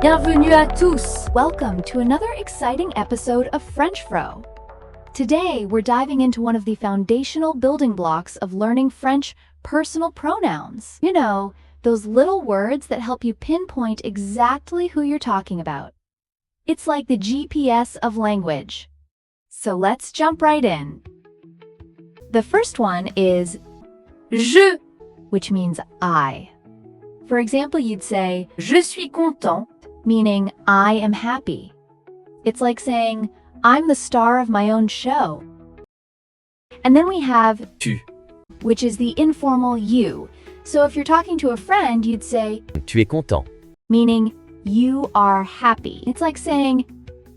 Bienvenue à tous! Welcome to another exciting episode of Frenchfro. Today, we're diving into one of the foundational building blocks of learning French: personal pronouns. You know, those little words that help you pinpoint exactly who you're talking about. It's like the GPS of language. So let's jump right in. The first one is Je, which means I. For example, you'd say, je suis content. meaning I am happy. It's like saying, I'm the star of my own show. And then we have Tu. which is the informal you. So if you're talking to a friend, you'd say, Tu es content. meaning you are happy. It's like saying,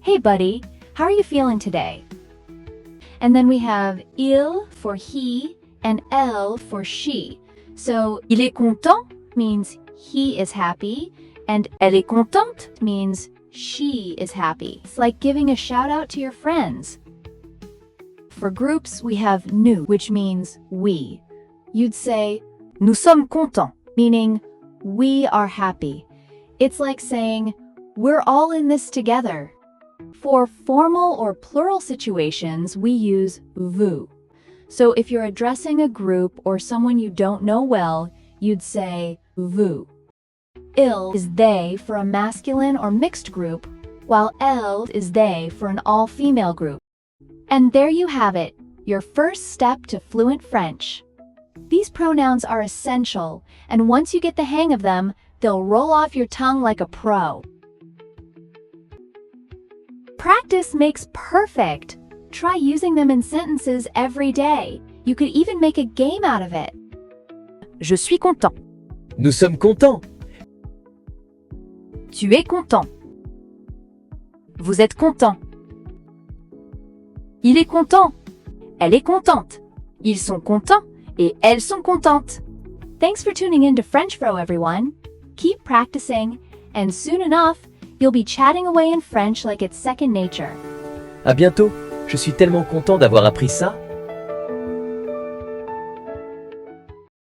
hey buddy, how are you feeling today? And then we have il for he and elle for she. So Il est content means he is happy, and Elle est contente means she is happy. It's like giving a shout out to your friends. For groups, we have nous, which means we. You'd say, Nous sommes contents. meaning we are happy. It's like saying, we're all in this together. For formal or plural situations, we use vous. So if you're addressing a group or someone you don't know well, you'd say vous. Il is they for a masculine or mixed group, while elle is they for an all-female group. And there you have it, your first step to fluent French. These pronouns are essential, and once you get the hang of them, they'll roll off your tongue like a pro. Practice makes perfect. Try using them in sentences every day. You could even make a game out of it. Je suis content. Nous sommes contents. Tu es content. Vous êtes content. Il est content. Elle est contente. Ils sont contents et elles sont contentes. Thanks for tuning in to Frenchfro, everyone. Keep practicing, and soon enough, you'll be chatting away in French like it's second nature. À bientôt. Je suis tellement content d'avoir appris ça.